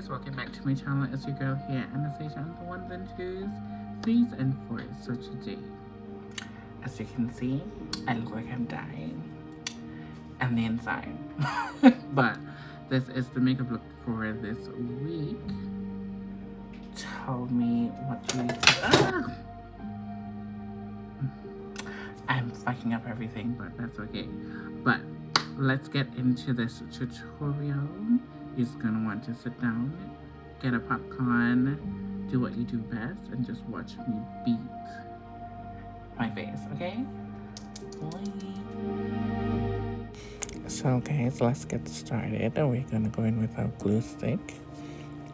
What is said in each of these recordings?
guys, welcome back to my channel. It's your girl here, Anastasia, on the ones and twos, threes and fours. So today, as you can see, I look like I'm dying on the inside. But this is the makeup look for this week. Tell me what you I'm fucking up everything, but that's okay. But let's get into this tutorial. You're just gonna want to sit down, get a popcorn, do what you do best, and just watch me beat my face, okay? So guys, let's get started. We're gonna go in with our glue stick,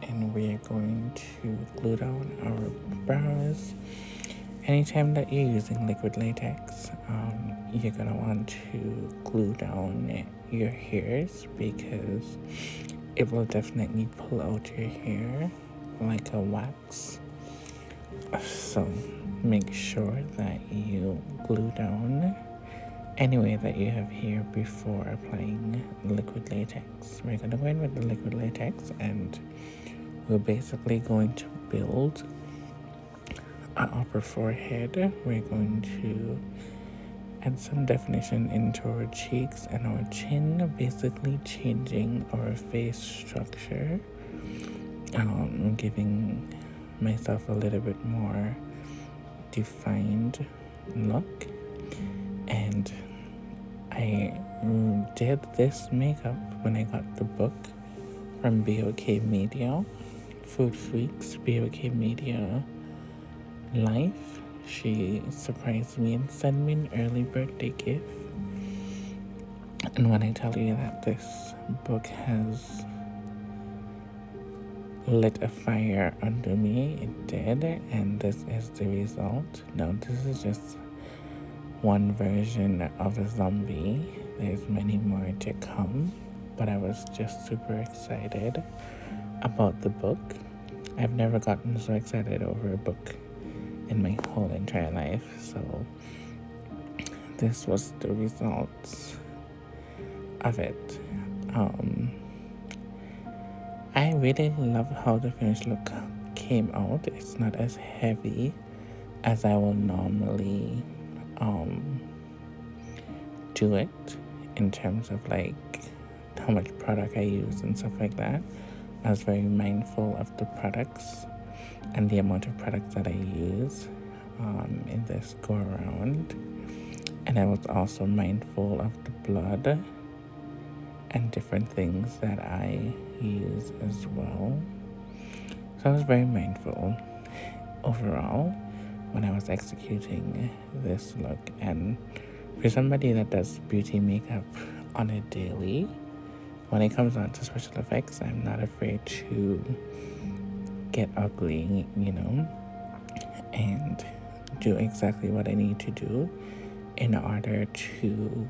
and we're going to glue down our brows. Anytime that you're using liquid latex, you're gonna want to glue down your hairs because it will definitely pull out your hair like a wax. So make sure that you glue down anywhere that you have hair before applying liquid latex. We're gonna go in with the liquid latex and we're basically going to build our upper forehead. We're going to add some definition into our cheeks and our chin, basically changing our face structure, giving myself a little bit more defined look. And I did this makeup when I got the book from BOK Media, Food Freaks, BOK Media Life. She surprised me and sent me an early birthday gift. And when I tell you that this book has lit a fire under me, it did, and this is the result. Now, this is just one version of a zombie. There's many more to come, but I was just super excited about the book. I've never gotten so excited over a book in my whole entire life. So this was the results of it. I really love how the finished look came out. It's not as heavy as I will normally do it in terms of like how much product I use and stuff like that. I was very mindful of the products and the amount of products that I use in this go around. And I was also mindful of the blood and different things that I use as well. So I was very mindful overall when I was executing this look. And for somebody that does beauty makeup on a daily, when it comes down to special effects, I'm not afraid to get ugly, you know, and do exactly what I need to do in order to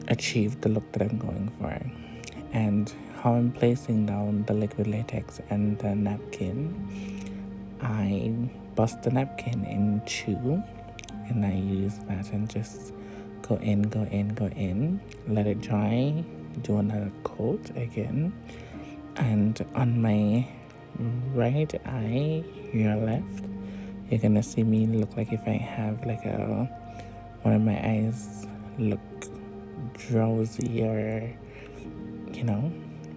achieve the look that I'm going for. And how I'm placing down the liquid latex and the napkin, I bust the napkin in two, and I use that and just go in, let it dry, do another coat again. And on my right eye, your left, you're gonna see me look like if I have like one of my eyes look drowsy or, you know,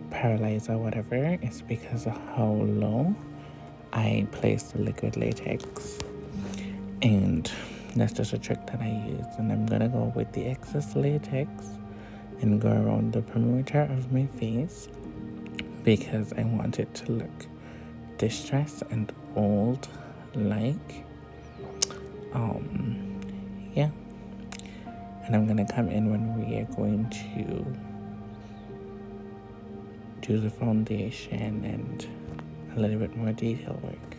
paralyzed or whatever. It's because of how low I place the liquid latex. And that's just a trick that I use. And I'm gonna go with the excess latex and go around the perimeter of my face because I want it to look distressed and old like. Yeah. And I'm gonna come in when we are going to do the foundation and a little bit more detail work.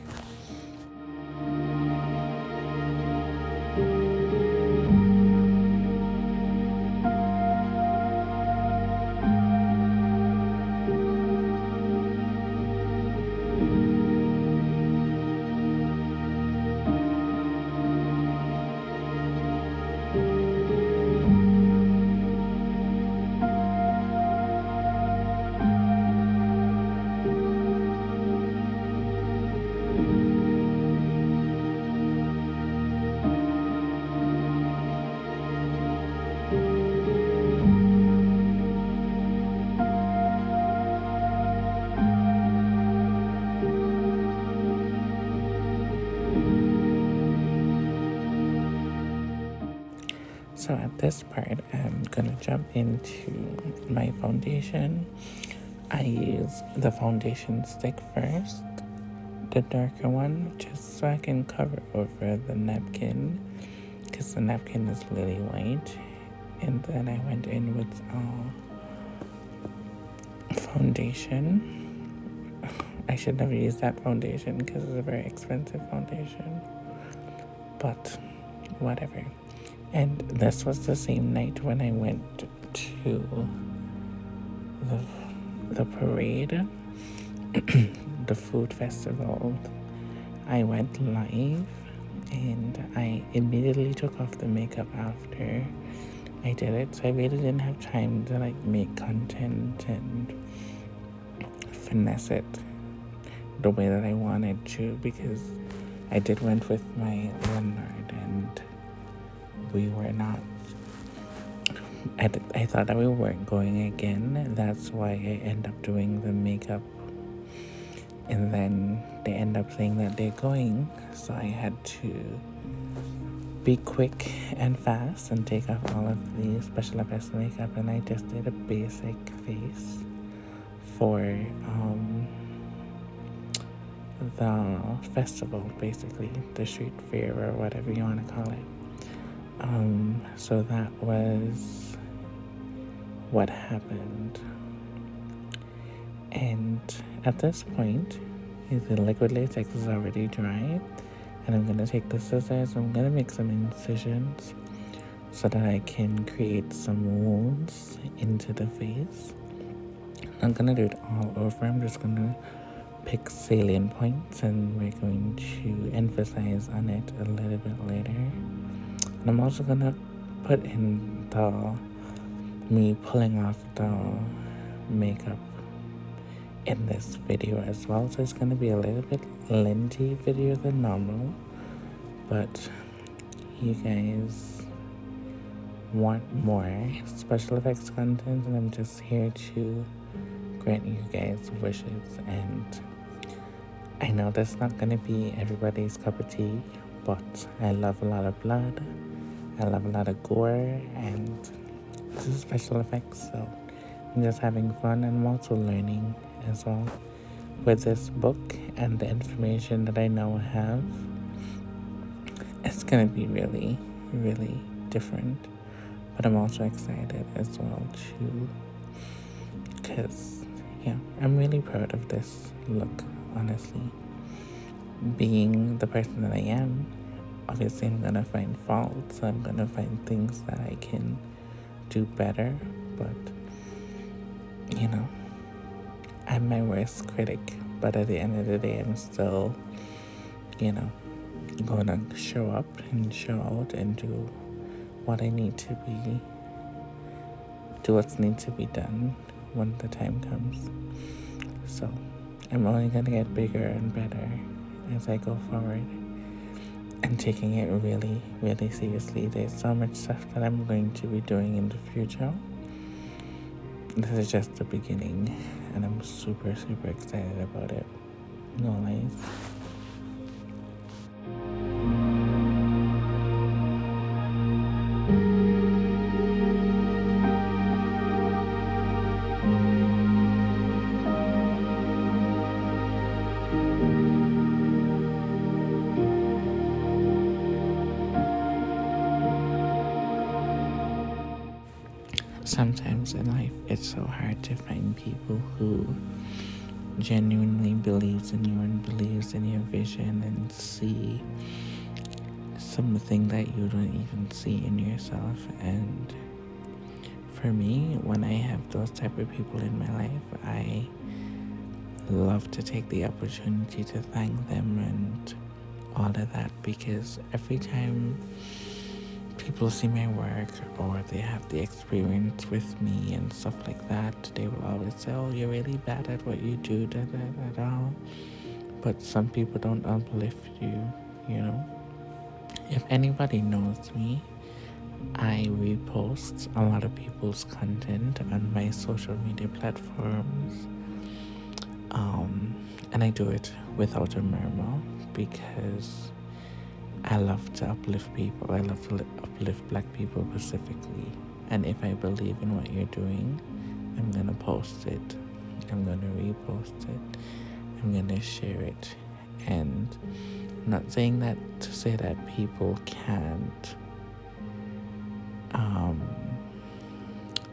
So at this part, I'm gonna jump into my foundation. I use the foundation stick first, the darker one, just so I can cover over the napkin, because the napkin is lily white. And then I went in with foundation. I should never use that foundation because it's a very expensive foundation, but whatever. And this was the same night when I went to the parade, the food festival. I went live and I immediately took off the makeup after I did it, so I really didn't have time to like make content and finesse it the way that I wanted to, because I did went with my landlord and we were not. I thought that we weren't going again. That's why I end up doing the makeup, and then they end up saying that they're going, so I had to be quick and fast and take off all of the special effects makeup, and I just did a basic face for the festival, basically the street fair or whatever you want to call it. So that was what happened. And at this point, the liquid latex is already dry, and I'm gonna take the scissors, I'm gonna make some incisions so that I can create some wounds into the face. I'm not gonna do it all over, I'm just gonna pick salient points and we're going to emphasize on it a little bit later. And I'm also gonna put in me pulling off the makeup in this video as well, so it's gonna be a little bit lengthy video than normal, but you guys want more special effects content and I'm just here to grant you guys wishes. And I know that's not gonna be everybody's cup of tea, but I love a lot of blood, I love a lot of gore, and this is special effects, so I'm just having fun, and I'm also learning as well with this book and the information that I now have. It's gonna be really, really different, but I'm also excited as well too, because yeah, I'm really proud of this look, honestly. Being the person that I am, obviously I'm gonna find faults, I'm gonna find things that I can do better, but you know, I'm my worst critic, but at the end of the day, I'm still, gonna show up and show out and do what I need to be, do what's need to be done when the time comes. So I'm only gonna get bigger and better as I go forward and taking it really, really seriously. There's so much stuff that I'm going to be doing in the future. This is just the beginning, and I'm super, super excited about it. No lies. Sometimes in life, it's so hard to find people who genuinely believes in you and believes in your vision and see something that you don't even see in yourself. And for me, when I have those type of people in my life, I love to take the opportunity to thank them and all of that, because every time people see my work or they have the experience with me and stuff like that, they will always say, oh, you're really bad at what you do, da da da da. But some people don't uplift you, you know. If anybody knows me, I repost a lot of people's content on my social media platforms, and I do it without a murmur, because I love to uplift people. I love to uplift black people specifically. And if I believe in what you're doing, I'm going to post it. I'm going to repost it. I'm going to share it. And I'm not saying that to say that people can't,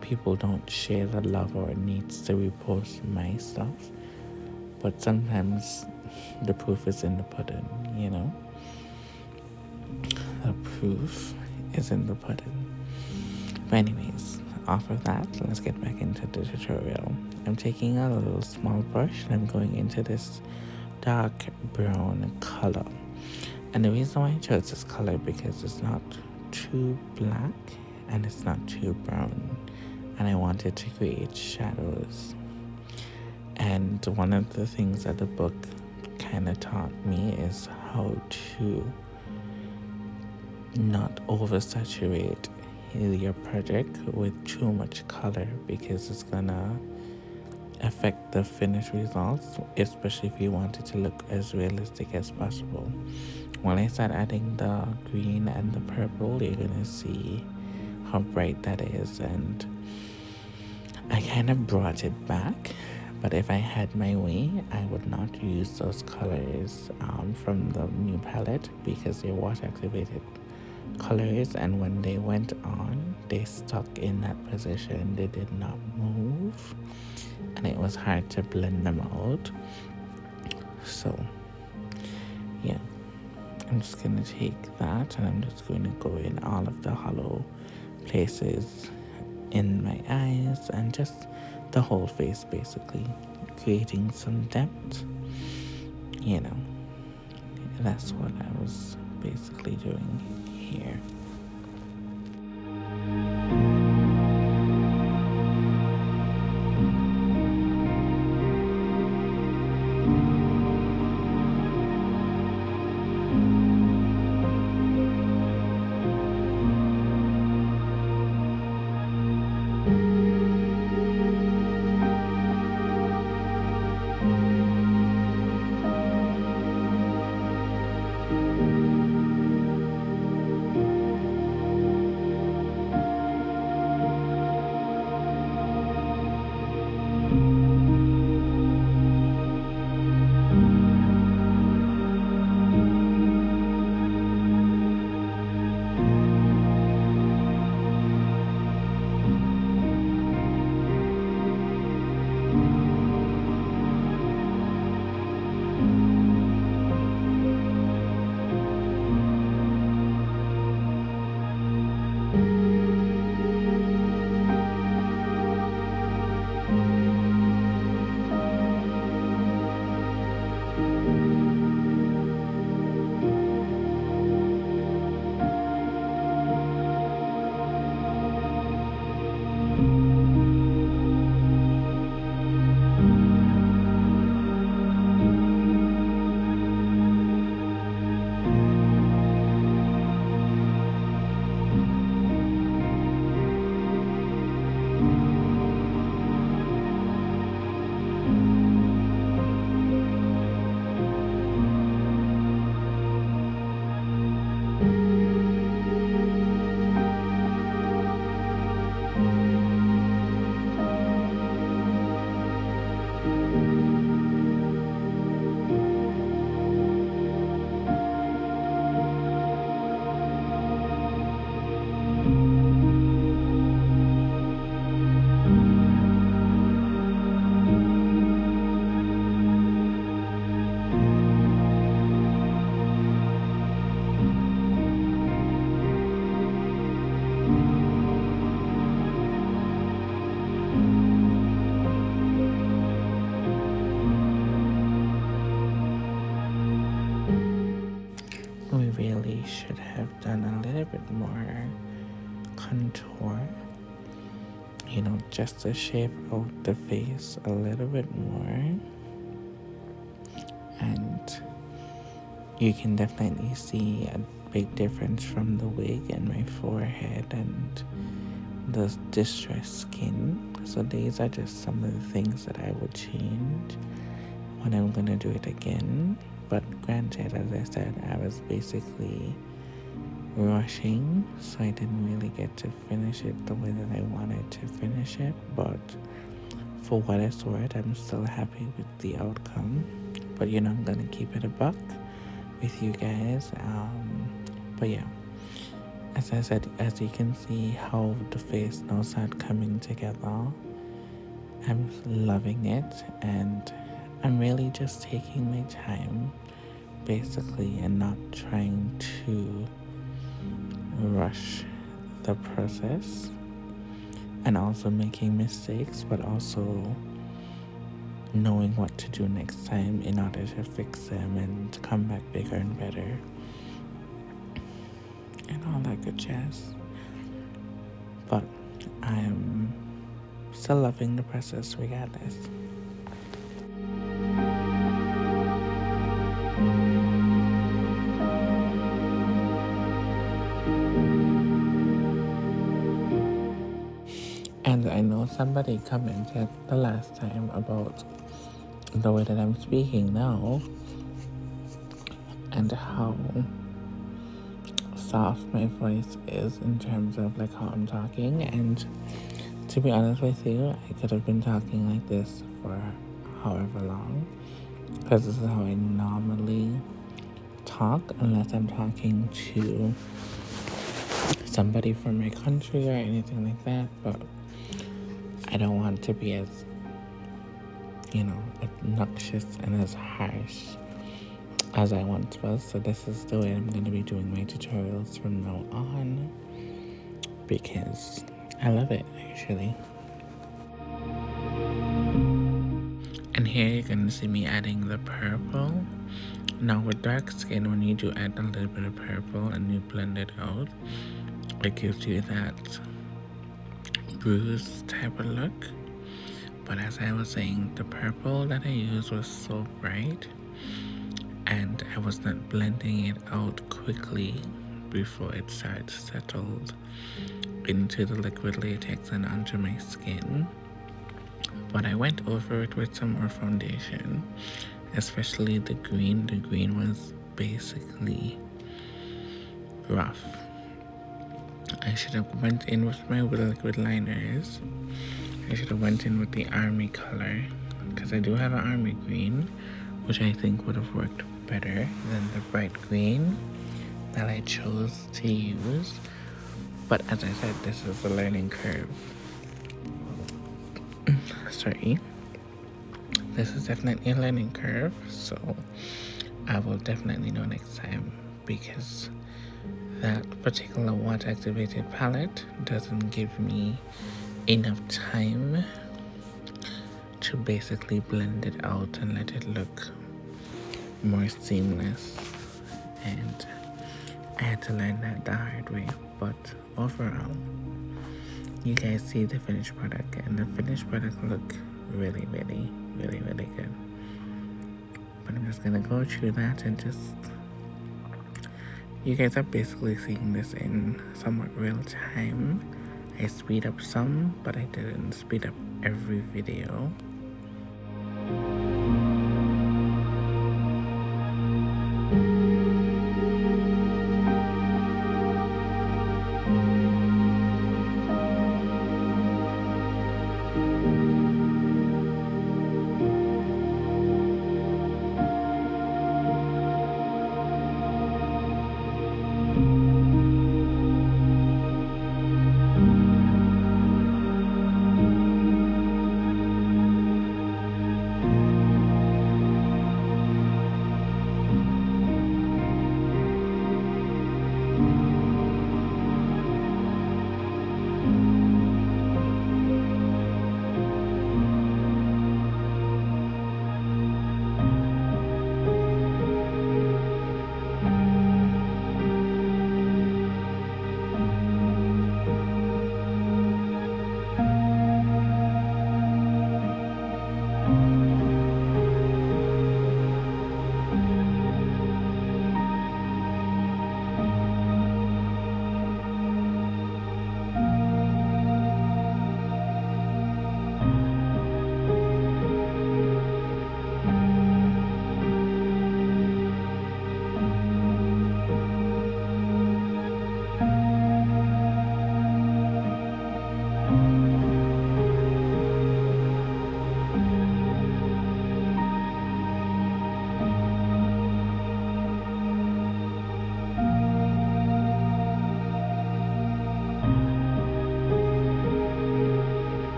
people don't share the love or needs to repost my stuff. But sometimes the proof is in the pudding, you know? The proof is in the pudding. But anyways, off of that, let's get back into the tutorial. I'm taking a little small brush and I'm going into this dark brown color. And the reason why I chose this color because it's not too black and it's not too brown. And I wanted to create shadows. And one of the things that the book kind of taught me is how to not oversaturate your project with too much color because it's gonna affect the finished results, especially if you want it to look as realistic as possible. When I start adding the green and the purple, you're gonna see how bright that is, and I kind of brought it back. But if I had my way, I would not use those colors from the new palette because they're water activated colors, and when they went on, they stuck in that position. They did not move, and it was hard to blend them out. So yeah, I'm just gonna take that and I'm just going to go in all of the hollow places in my eyes and just the whole face, basically creating some depth. You know, that's what I was basically doing here. We really should have done a little bit more contour, you know, just to shape out the face a little bit more. And you can definitely see a big difference from the wig and my forehead and the distressed skin. So these are just some of the things that I would change when I'm gonna do it again. But granted, as I said, I was basically rushing, so I didn't really get to finish it the way that I wanted to finish it. But for what it's worth, I'm still happy with the outcome. But I'm gonna keep it a buck with you guys. But yeah, as I said, as you can see how the face now start coming together, I'm loving it, and I'm really just taking my time basically and not trying to rush the process, and also making mistakes, but also knowing what to do next time in order to fix them and come back bigger and better and all that good jazz. But I'm still loving the process regardless. And I know somebody commented the last time about the way that I'm speaking now and how soft my voice is in terms of like how I'm talking. And to be honest with you, I could have been talking like this for however long, because this is how I normally talk, unless I'm talking to somebody from my country or anything like that. But I don't want to be as obnoxious and as harsh as I once was. So this is the way I'm going to be doing my tutorials from now on, because I love it actually. And here you're going to see me adding the purple. Now with dark skin, when you do add a little bit of purple and you blend it out, it gives you that bruised type of look. But as I was saying, the purple that I used was so bright, and I was not blending it out quickly before it started settled into the liquid latex and onto my skin. But I went over it with some more foundation, especially the green. The green was basically rough. I should have went in with my liquid liners. I should have went in with the army color, because I do have an army green, which I think would have worked better than the bright green that I chose to use. But as I said, this is a learning curve. Sorry. This is definitely a learning curve, so I will definitely know next time, because that particular water activated palette doesn't give me enough time to basically blend it out and let it look more seamless, and I had to learn that the hard way. But overall, you guys see the finished product, and the finished product look really, really, really, really good. But I'm just gonna go through that and just, you guys are basically seeing this in somewhat real time. I speed up some, but I didn't speed up every video.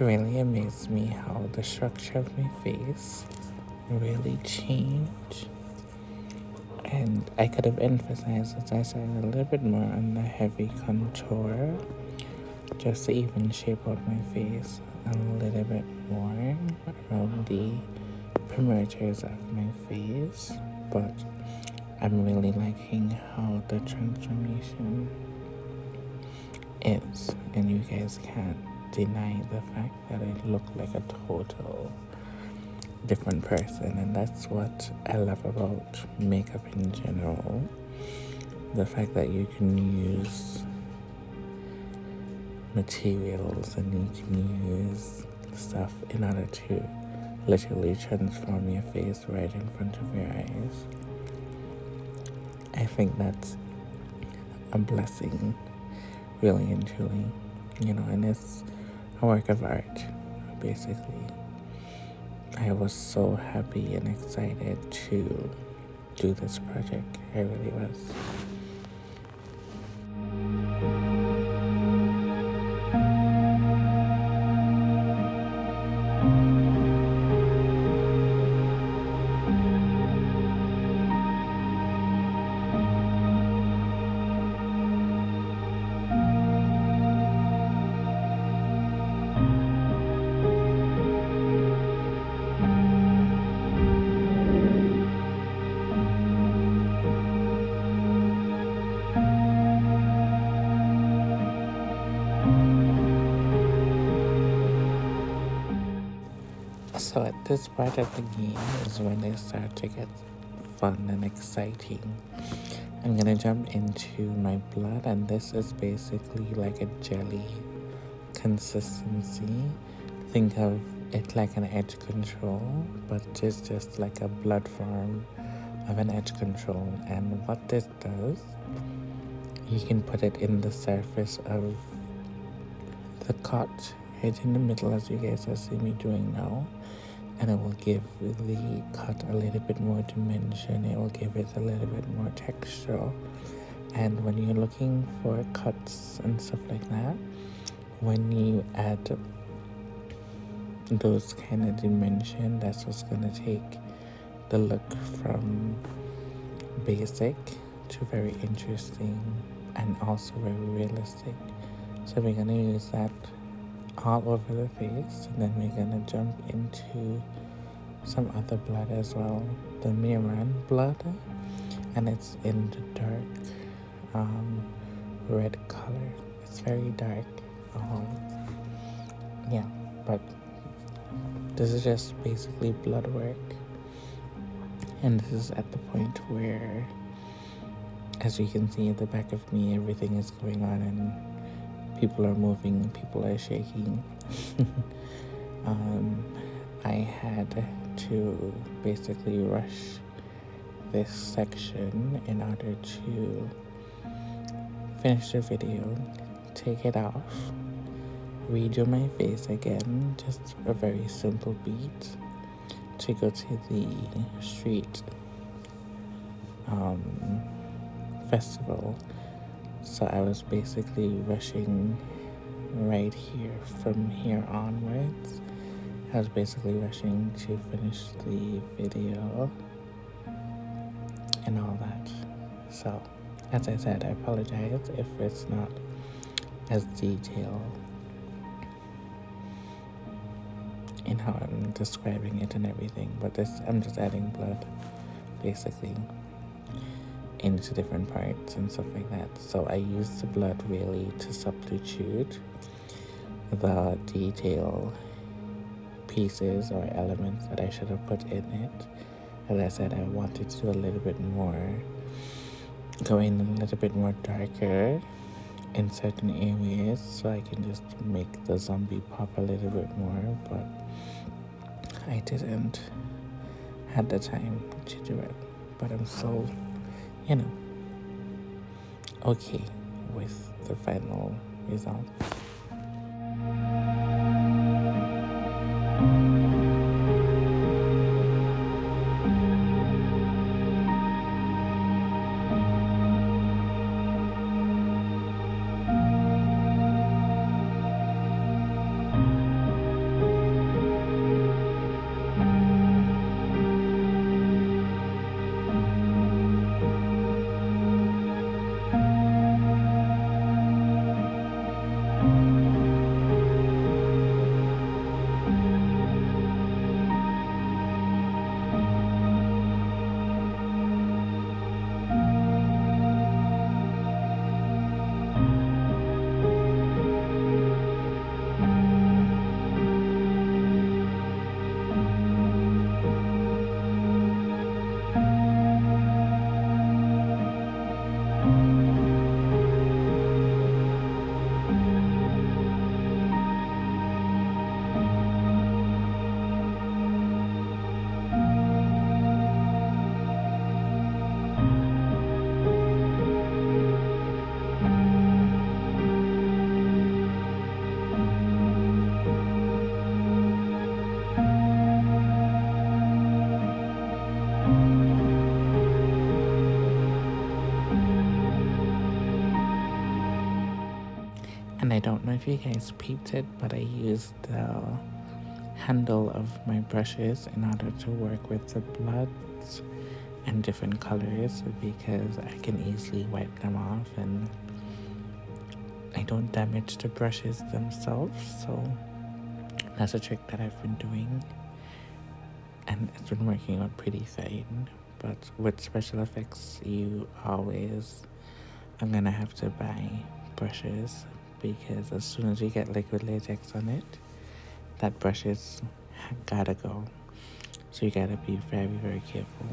really amazed me how the structure of my face really changed. And I could have emphasized, as I said, a little bit more on the heavy contour, just to even shape out my face a little bit more around the perimeters of my face. But I'm really liking how the transformation is, and you guys can't deny the fact that I look like a total different person, and that's what I love about makeup in general. The fact that you can use materials and you can use stuff in order to literally transform your face right in front of your eyes. I think that's a blessing, really and truly, and it's a work of art, basically. I was so happy and excited to do this project. I really was. So at this part of the game is when they start to get fun and exciting. I'm gonna jump into my blood, and this is basically like a jelly consistency. Think of it like an edge control, but it's just like a blood form of an edge control. And what this does, you can put it in the surface of the cut right in the middle, as you guys are seeing me doing now, and it will give the cut a little bit more dimension. It will give it a little bit more texture. And when you're looking for cuts and stuff like that, when you add those kind of dimension, that's what's gonna take the look from basic to very interesting and also very realistic. So we're gonna use that all over the face, and then we're gonna jump into some other blood as well, the Miran blood, and it's in the dark red color. It's very dark. Yeah, but this is just basically blood work, and this is at the point where, as you can see at the back of me, everything is going on and people are moving, people are shaking. I had to basically rush this section in order to finish the video, take it off, redo my face again, just a very simple beat, to go to the street festival. So I was basically rushing right here from here onwards. I was basically rushing to finish the video and all that. So, as I said, I apologize if it's not as detailed in how I'm describing it and everything, but I'm just adding blood basically into different parts and stuff like that. So I use the blood really to substitute the detail pieces or elements that I should have put in it. As I said, I wanted to do a little bit more, go in a little bit more darker in certain areas so I can just make the zombie pop a little bit more, but I didn't have the time to do it. But I'm so, okay with the final result. And I don't know if you guys peeped it, but I used the handle of my brushes in order to work with the bloods and different colors because I can easily wipe them off and I don't damage the brushes themselves. So that's a trick that I've been doing and it's been working out pretty fine. But with special effects, you always are gonna have to buy brushes because as soon as you get liquid latex on it, that brushes gotta go. So you gotta be very, very careful.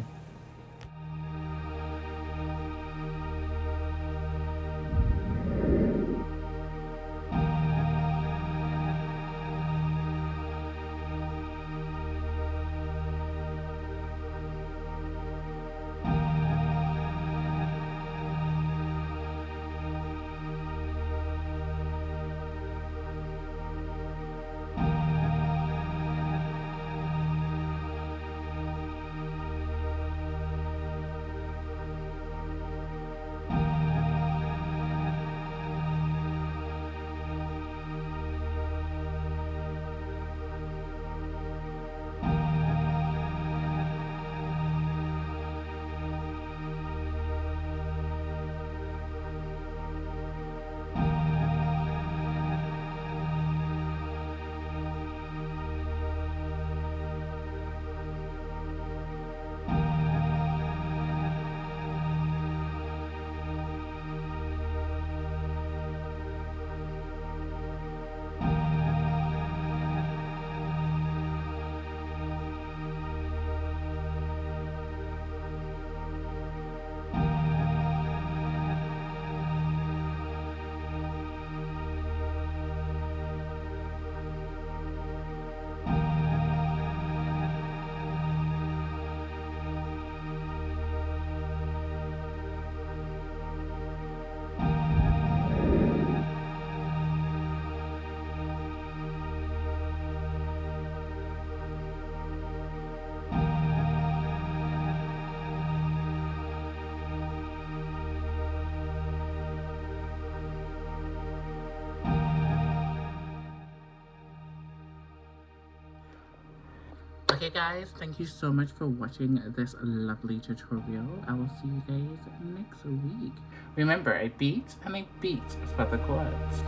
Okay guys, thank you so much for watching this lovely tutorial. I will see you guys next week. Remember, I beat and I beat for the quads.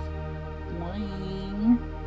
Boing.